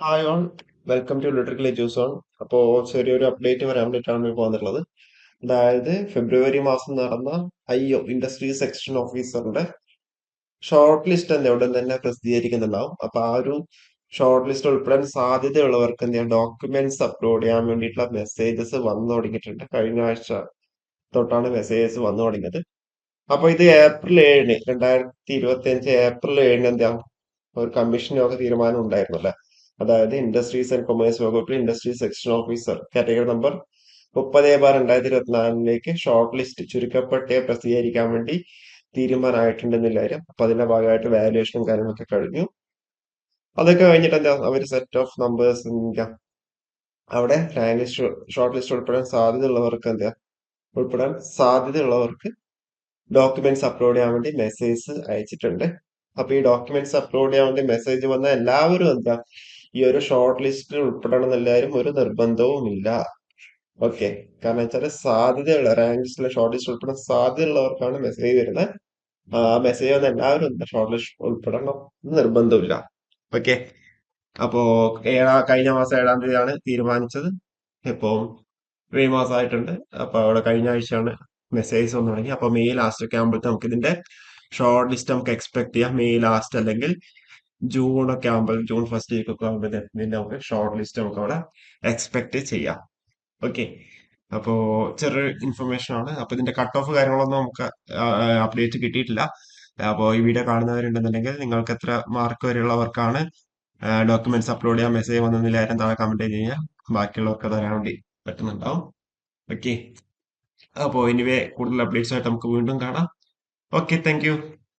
Hi all, welcome to literally juice on. അപ്പോൾ ചെറിയൊരു update വരാൻ വേണ്ടിയിട്ടാണ് ഇപ്പോൾ വന്നിട്ടുള്ളത്. അതായത് ഫെബ്രുവരി മാസം നടന്ന ഇൻഡസ്ട്രീസ് സെക്ഷൻ ഓഫീസറിന്റെ ഷോർട്ട് ലിസ്റ്റ് എന്താ ഉടൻ തന്നെ പ്രസിദ്ധീകരിക്കുന്നുണ്ടാവും. അപ്പൊ ആ ഒരു ഷോർട്ട് ലിസ്റ്റ് ഉൾപ്പെടാൻ സാധ്യതയുള്ളവർക്ക് എന്താ ഡോക്യുമെന്റ്സ് അപ്ലോഡ് ചെയ്യാൻ വേണ്ടിയിട്ടുള്ള മെസ്സേജസ് വന്നു തുടങ്ങിയിട്ടുണ്ട്. കഴിഞ്ഞ ആഴ്ച തൊട്ടാണ് മെസ്സേജസ് വന്നു തുടങ്ങിയത്. അപ്പൊ ഇത് ഏപ്രിൽ 7-ന് 2025 ഏപ്രിൽ 7-ന് എന്താ ഒരു കമ്മീഷനൊക്കെ തീരുമാനം ഉണ്ടായിരുന്നല്ലേ. അതായത് ഇൻഡസ്ട്രീസ് ആൻഡ് കൊമേഴ്സ് വകുപ്പിൽ industries section officer category number 30/2024 short list ചുരുക്കപ്പട്ടിക പ്രസിദ്ധീകരിക്കാൻ വേണ്ടി തീരുമാനമായിട്ടുണ്ടെന്നില്ല കാര്യം. അപ്പൊ അതിന്റെ ഭാഗമായിട്ട് വാല്യുവേഷനും കാര്യങ്ങളൊക്കെ കഴിഞ്ഞു. അതൊക്കെ കഴിഞ്ഞിട്ട് എന്താ അവർ സെറ്റ് ഓഫ് നമ്പേഴ്സ് അവിടെ റാങ്ക് ലിസ്റ്റ് ഷോർട്ട് ലിസ്റ്റ് ഉൾപ്പെടാൻ സാധ്യതയുള്ളവർക്ക് ഡോക്യുമെന്റ്സ് അപ്ലോഡ് ചെയ്യാൻ വേണ്ടി മെസ്സേജ് അയച്ചിട്ടുണ്ട്. അപ്പൊ ഈ ഡോക്യുമെന്റ്സ് അപ്ലോഡ് ചെയ്യാൻ വേണ്ടി മെസ്സേജ് വന്ന എല്ലാവരും എന്താ ഈ ഒരു ഷോർട്ട് ലിസ്റ്റിൽ ഉൾപ്പെടണം എന്നെല്ലാവരും ഒരു നിർബന്ധവും ഇല്ല. ഓക്കെ, കാരണം വെച്ചാൽ സാധ്യതയുള്ള റാങ്ക് ലിസ്റ്റിലെ ഷോർട്ട് ലിസ്റ്റ് ഉൾപ്പെടാൻ സാധ്യതയുള്ളവർക്കാണ് മെസ്സേജ് വരുന്നത്. ആ മെസ്സേജ് വന്ന എല്ലാവരും എന്താ ഷോർട്ട് ലിസ്റ്റ് ഉൾപ്പെടണം എന്ന് നിർബന്ധമില്ല. ഓക്കെ, അപ്പോ കഴിഞ്ഞ മാസം 7-ാം തീയതിയാണ് തീരുമാനിച്ചത്. ഇപ്പോ മെയ് മാസമായിട്ടുണ്ട്. അപ്പൊ അവിടെ കഴിഞ്ഞ ആഴ്ചയാണ് മെസ്സേജ് വന്നു തുടങ്ങി. അപ്പൊ മെയ് ലാസ്റ്റ് ഒക്കെ ആകുമ്പോഴത്തെ നമുക്ക് ഇതിന്റെ ഷോർട്ട് ലിസ്റ്റ് നമുക്ക് എക്സ്പെക്ട് ചെയ്യാം. മെയ് ലാസ്റ്റ് അല്ലെങ്കിൽ ജൂൺ ഒക്കെ ആകുമ്പോൾ, ജൂൺ ഫസ്റ്റ് വീക്ക് ഒക്കെ ആകുമ്പോൾ ഇതിന്റെ നമുക്ക് ഷോർട്ട് ലിസ്റ്റ് നമുക്ക് അവിടെ എക്സ്പെക്ട് ചെയ്യാം. ഓക്കെ, അപ്പോ ചെറിയ ഇൻഫർമേഷൻ ആണ്. അപ്പൊ ഇതിന്റെ കട്ട് ഓഫ് കാര്യങ്ങളൊന്നും നമുക്ക് അപ്ഡേറ്റ് കിട്ടിയിട്ടില്ല. അപ്പോൾ ഈ വീഡിയോ കാണുന്നവരുണ്ടെന്നുണ്ടെങ്കിൽ നിങ്ങൾക്ക് എത്ര മാർക്ക് വരെയുള്ളവർക്കാണ് ഡോക്യുമെന്റ്സ് അപ്ലോഡ് ചെയ്യാൻ മെസ്സേജ് വന്നതിൽ ആരും താഴെ കമന്റ് ചെയ്ത് കഴിഞ്ഞാൽ ബാക്കിയുള്ളവർക്ക് തരാൻ വേണ്ടി പറ്റുന്നുണ്ടാവും. ഓക്കെ, അപ്പോൾ എനിവേ കൂടുതൽ അപ്ഡേറ്റ്സ് ആയിട്ട് നമുക്ക് വീണ്ടും കാണാം. Okay, thank you.